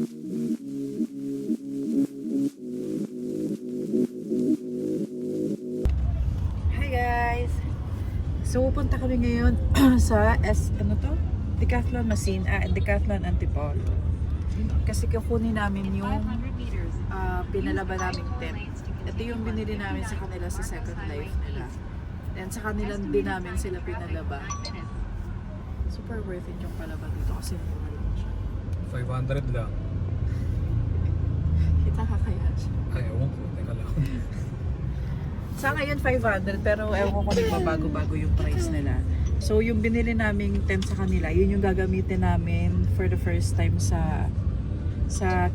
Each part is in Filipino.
Hi guys! So pupunta kami ngayon sa Decathlon Decathlon Antipolo. Kasi kukunin namin yung pinalaba naming tent. Ito yung binili namin sa kanila sa Second Life nila. And sa kanila din namin sila pinalaba. Super worth it yung palaba dito kasi mura lang siya. 500 lang. Kita ka kaya siya. Ay, ewan ko. Teka lang. Sa ngayon 500 pero ewan ko kung nagbabago-bago yung price nila. So yung binili naming tent sa kanila, yun yung gagamitin namin for the first time sa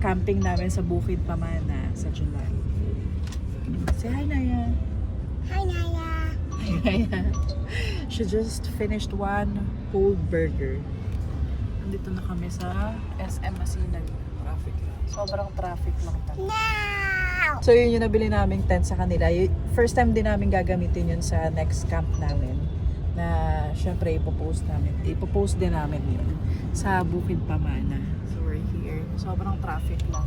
camping namin sa Bukid Pamana sa July. Say hi, Naya. Hi, Naya. Hi, Naya. She just finished one whole burger. Nandito na kami sa SM Masinag. Traffic lang. Sobrang traffic lang talaga. Now! So yun yung nabili naming tent sa kanila. First time din namin gagamitin yun sa next camp namin. Na syempre ipopost din namin yun sa Bukid Pamana. So we're here. Sobrang traffic lang.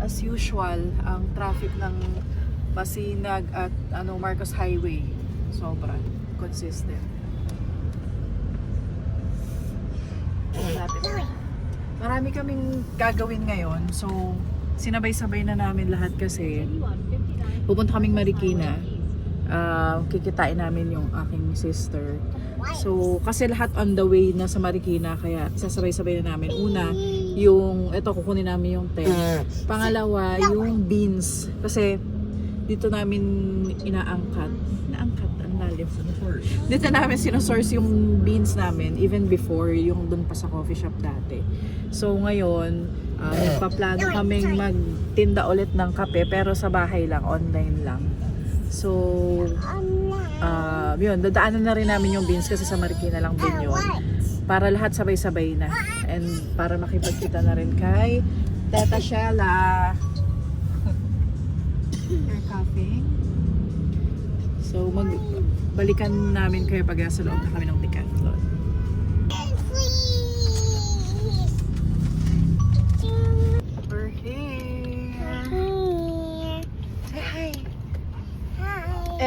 As usual, ang traffic ng Masinag at Marcos Highway sobrang consistent. Marami kaming gagawin ngayon. So sinabay-sabay na namin lahat kasi pupunta kaming Marikina. Kikitain namin yung aking sister. So, kasi lahat on the way na sa Marikina, kaya sasabay-sabay na namin. Una, kukunin namin yung tent. Pangalawa, yung beans. Kasi, dito namin inaangkat, ang lalim. Dito namin sinosource yung beans namin, even before, yung dun pa sa coffee shop dati. So, ngayon, nagpaplano kaming magtinda ulit ng kape, pero sa bahay lang, online lang. So, yun, dadaanan na rin namin yung beans kasi sa Marikina lang din yun. Para lahat sabay-sabay na. And para makipagkita na rin kay Teta Shella. Your coffee. So, balikan namin kayo pag sa loob na kami ng Decathlon. We're here. Say hi. Hi.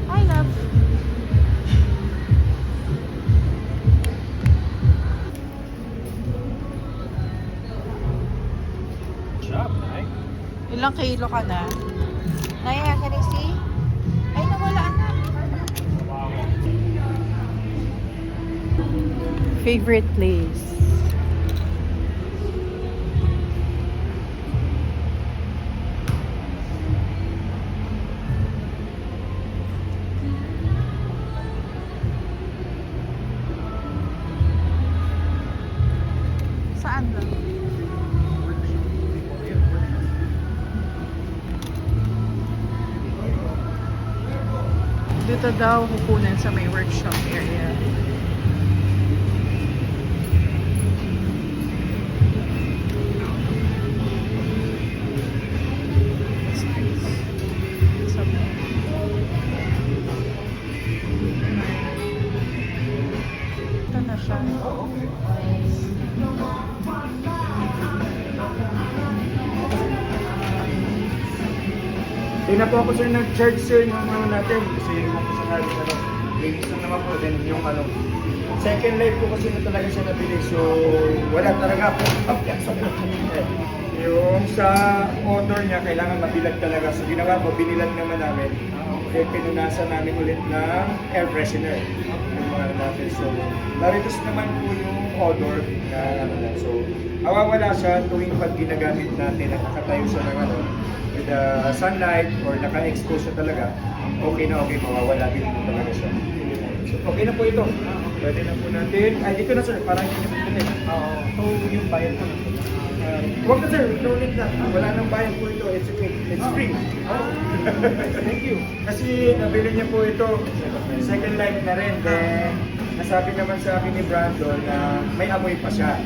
Hi, love. Job, Mike. Ilang kilo ka na? Naya, can I see? Ay, nawala na. Favorite place? Saan ba? Dito daw kukunin sa may workshop area. Ito na siya. Hindi na po ako sir nag-charge sir ng natin kasi yung mga sakali linis lang naman po din yung second life ko kasi na talaga siya nabili so wala talaga po yung sa motor niya kailangan mabilag talaga so ginawa ko binilag naman namin pinunasan namin ulit ng air freshener yung mga natin so naritos naman po yung odor na so mawawala siya tuwing pag ginagamit natin at nakatayo siya ng with the sunlight or naka-expose siya talaga, okay na okay, mawawala din po talaga siya. So, okay na po ito. Pwede na po natin. Ay, dito na sir, parang hindi na po so, yung bayad po. Huwag na sir, no need na. Wala nang bayad po ito. It's okay. It's free. Thank you. Kasi nabili niya po ito. Second life na rin. Then, nasabi naman sa akin ni Brandon na may amoy pa siya.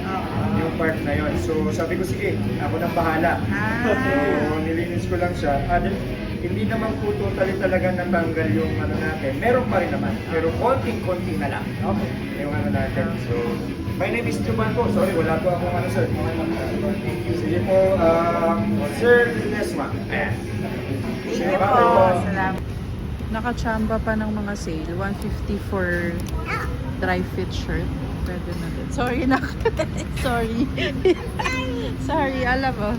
Yung part na yon. So sabi ko sige, ako nang bahala. So nilinis ko lang siya. Hindi naman po totally talaga natanggal yung ano natin. Meron pa rin naman. Pero konting-konti na lang. Okay. Yung ano natin. So, my name is Juban po. Sorry, wala po akong ano, sir. Sige po, Sir Lesma. Ayan. Thank you po. Salamat. Nakachamba pa ng mga sale. 150 for dry fit shirt. Pwede na din. Sorry na. Sorry. Sorry, alam mo.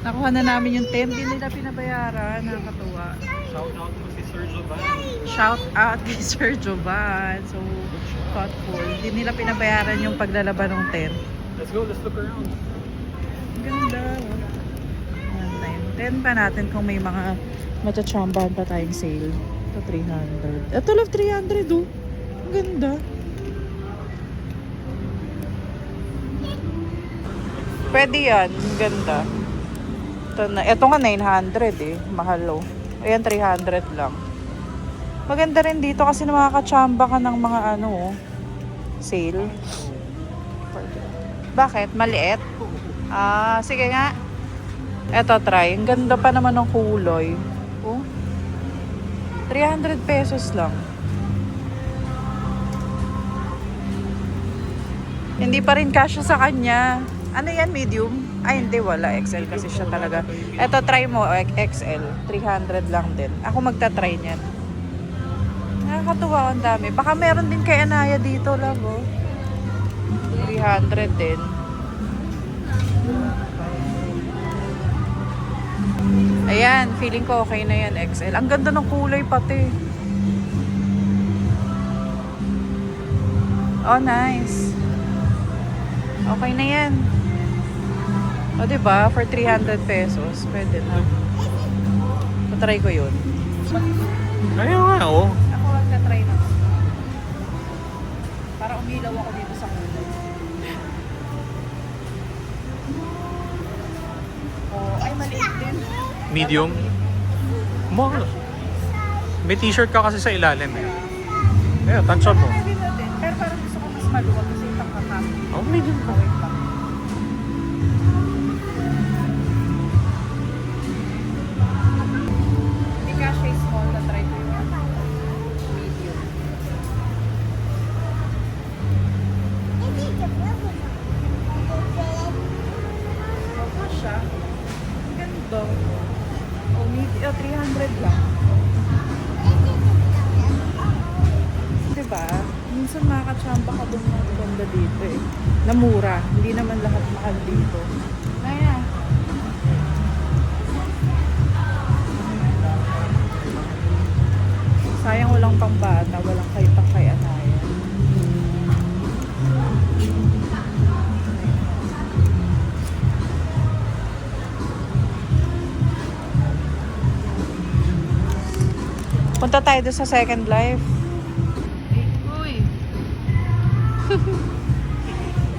Nakuha na namin yung tent. Hindi nila pinabayaran. Nakakatuwa. Shout out to si Sir Jovan. Shout out kay Sir Jovan. So, thoughtful. Hindi nila pinabayaran yung paglalaban ng tent. Let's go, let's look around. Ganda. Tent pa natin kung may mga matchambahan pa tayong sale. Ito 300. Ito love 300 oh. Ang ganda. Pwede yan. Ang ganda. Ito nga 900 eh. Mahal oh. Ayan 300 lang. Maganda rin dito kasi makakachamba ka ng mga ano oh. Sale. Bakit? Maliit? Ah, sige nga. Eto, try. Ang ganda pa naman ng kulay. Oh. 300 pesos lang. Hindi pa rin kasya sa kanya. Ano yan, medium? Ay, hindi. Wala. XL kasi siya talaga. Eto, try mo. XL. 300 lang din. Ako magta-try niyan. Nakakatuwa ang dami. Baka meron din kay Anaya dito, love. Oh. 300 din. Ayan, feeling ko okay na yan, XL. Ang ganda ng kulay pati. Oh, nice. Okay na yan. O, diba? For 300 pesos, pwede na. Patry ko yun. Ayun nga, oh. Ako magta-try na. Para umilaw ako dito sa kulay. Oh, ay maliit din. Medium. Mahal. May t-shirt ka kasi sa ilalim eh. Ayun, tansya mo. Pwede na din. Pero parang gusto ko mas maluwag kasi itang kakap. Oh, medium ka. Wait lang. Hindi ka siya small na try ko yun. Medium. Okay siya. Ang ganda. Oh, medium. 300 lang. Diba? Minsan makakachamba ka doon ng ganda dito eh. Na mura. Hindi naman lahat mahal dito. Kaya. Sayang walang pambata. Walang kay Anaya. Punta tayo doon sa Second Life. Uy.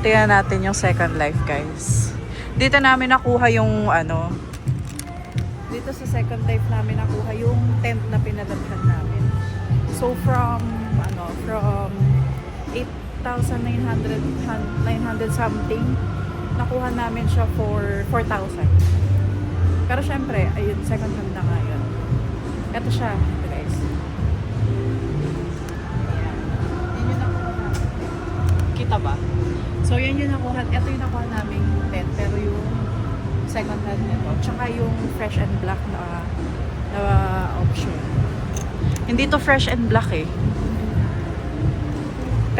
Tingnan natin yung Second Life, guys. Dito namin nakuha yung ano. Dito sa Second Life namin nakuha yung tent na pinadalhan namin. So from 8,900 something, nakuha namin siya for 4,000. Pero syempre, ayun, second hand na nga yun. Ito siya, guys. Ayan. Yun yung nakuha namin. Kita ba? So, yan yung nakuha. Ito yung nakuha namin tent. Pero yung second hand nito. Tsaka yung fresh and black na option. Hindi to fresh and black eh.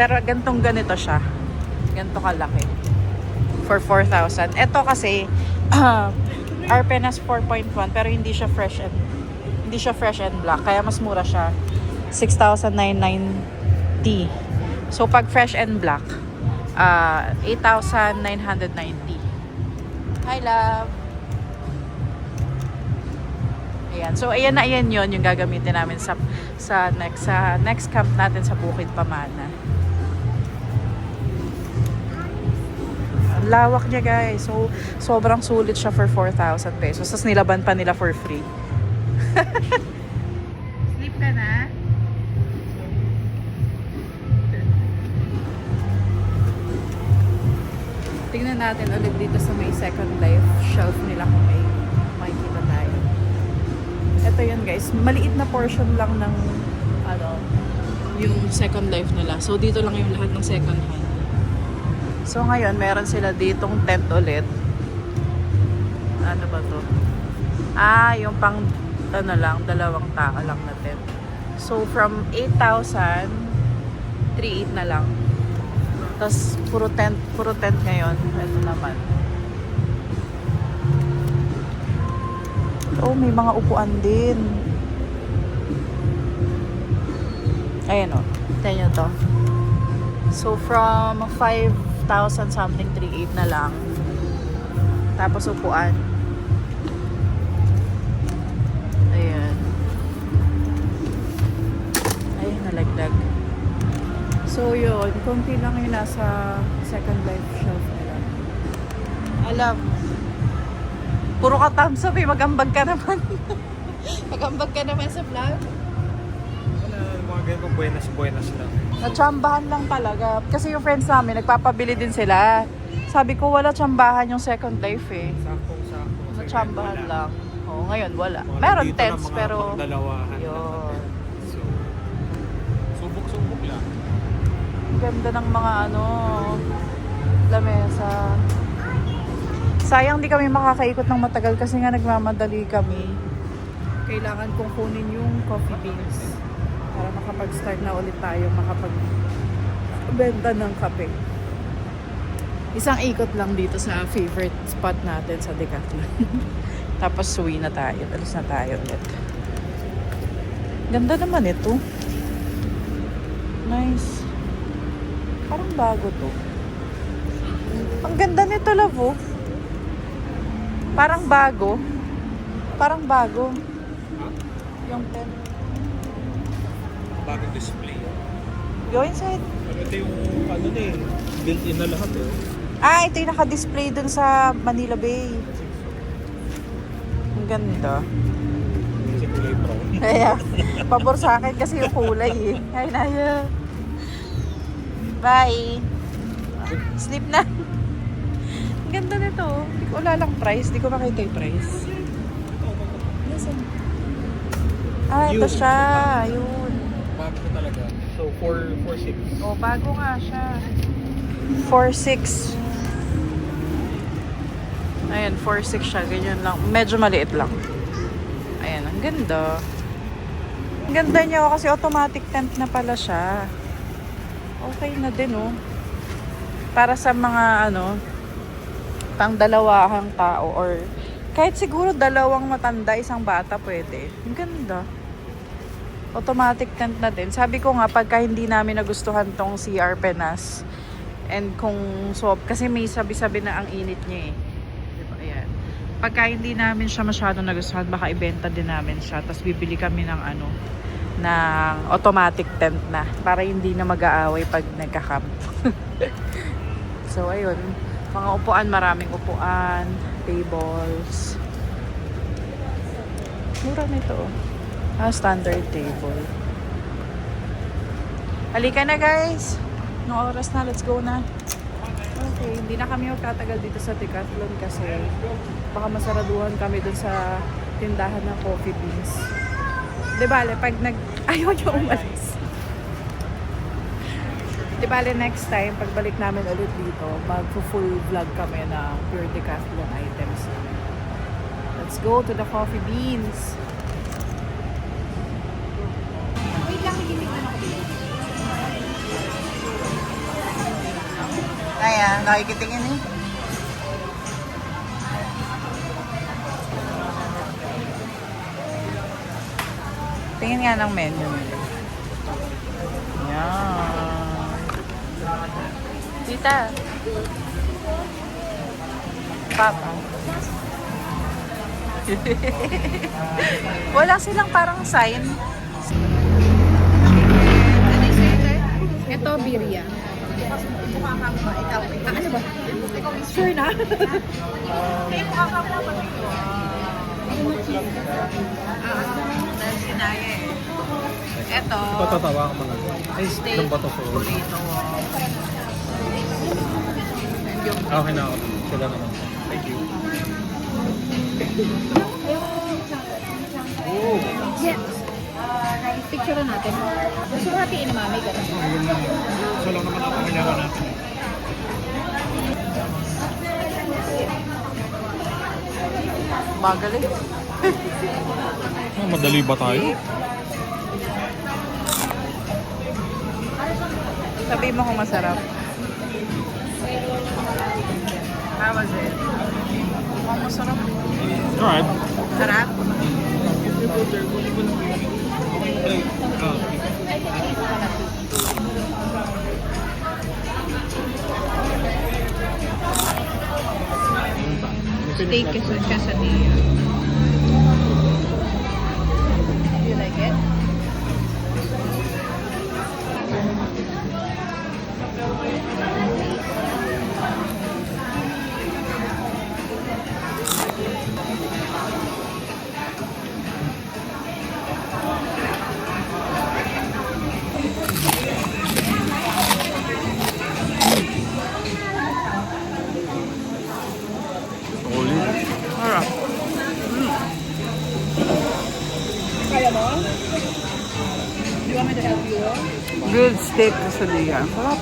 Pero ganito siya. Ganito kalaki. For 4,000. Ito kasi, Arpenas 4.1 pero hindi siya fresh and black. Kaya mas mura siya. 6,990. So pag fresh and black, 8,990. Hi, love. Ayan. So ayan na yun yung gagamitin namin sa next camp natin sa Bukid Pamana. Ang lawak niya, guys. So sobrang sulit siya for 4,000 pesos. Tapos nilaban pa nila for free. Sleep ka na? Tingnan natin ulit dito sa may Second Life shelf nila kung may makikita tayo. Ito yun guys, maliit na portion lang ng ano, yung Second Life nila. So dito lang yung lahat ng second hand. So ngayon, meron sila ditong tent ulit. Ano ba to? Yung pang ano lang, 2 tao lang na tent. So from 8,000, 3,800 na lang. Tapos puro tent ngayon. Ito naman. Oh, may mga upuan din. Ayan o. Tignan nyo to. So from 5,000 something, 3,800 na lang. Tapos upuan. Ayan. Ay, nalaglag. So yun, konti lang yung nasa Second Life shelf nila. Alam, puro ka thumbs up eh, mag-ambag ka naman. Mag-ambag ka naman sa vlog. Wala, mga ganito buenas lang. Natsambahan lang talaga. Kasi yung friends namin, nagpapabili din sila. Sabi ko, wala tsambahan yung Second Life eh. Sakto. Natsambahan lang. Oo, ngayon wala. Meron tents pero... Dalawahan. Yun. So, subok-subok lang. Ang ganda ng mga ano, lamesa. Sayang di kami makakaikot ng matagal kasi nga nagmamadali kami. Kailangan kong kunin yung coffee beans para makapag-start na ulit tayo makapag-benta ng kape. Isang ikot lang dito sa favorite spot natin sa Decathlon. Tapos uwi na tayo. Alis na tayo ulit. Ganda naman ito. Nice. Parang bago to. Ang ganda nito, love, oh. Parang bago. Parang bago. Yung pen. Bagong display. Go inside. Ito yung ano na eh. Built-in na lahat eh. Ito yung naka-display dun sa Manila Bay. Ang ganda. Kasi kulay brown. Kaya, pabor sa akin kasi yung kulay eh. Ay, Naya. Bye. Sleep na. Ang ganda nito. Hindi ko wala lang price. Hindi ko makita yung price. Listen. Ito siya. Yun. Bago ko talaga. So, 4.6. Oh, bago nga siya. 4.6. Ayan, 4.6 siya. Ganyan lang. Medyo maliit lang. Ayan, ang ganda. Ang ganda niya kasi automatic tent na pala siya. Okay na din, oh. Para sa mga, pang dalawahang tao or kahit siguro 2 matanda, 1 bata pwede. Ang ganda. Automatic tent na din. Sabi ko nga, pagka hindi namin nagustuhan tong CR Penas and kasi may sabi-sabi na ang init niya eh. Diba? Ayan. Pagka hindi namin siya masyado nagustuhan, baka ibenta din namin siya. Tapos bibili kami ng ng automatic tent na para hindi na mag-aaway pag nagka-camp. So ayun, mga upuan, maraming upuan, tables. Mura nito. Standard table. Halika na guys. No oras na, let's go na. Okay, hindi na kami magtatagal dito sa Decathlon kasi baka masaraduhan kami dun sa tindahan ng coffee beans. Di bale, pag ayaw nyo umalis. Di bale, next time, pagbalik namin ulit dito, mag-full vlog kami na pure Decathlon items. Let's go to the coffee beans. Wait lang, higimik na ako. Ayan, nakikitingin eh. Tingin nga ng menu. Yan. Tita. Papa. Wala silang parang sign. Ito, birria. Mukha ka mo. Ikaw. Ano ba? Sure na? Kaya mukha ka mo. Dahil sinaya eh. Ito. Patatawa ka mga. Ay, Steak. ilang ba ito? Burrito. Okay na ako. Sila naman. Thank you. Yes. Picture natin. Gusto mo natin inamami ka. So lang naman ako kailangan natin. Bagal eh. Madali ba tayo? Sabihin mo kung masarap. How was it? Mukhang masarap. Alright. Sarap? Steak quesadilla. You like it? Sarap. Kaya mo? Do you want me to help you? Grilled steak quesadilla. Sarap.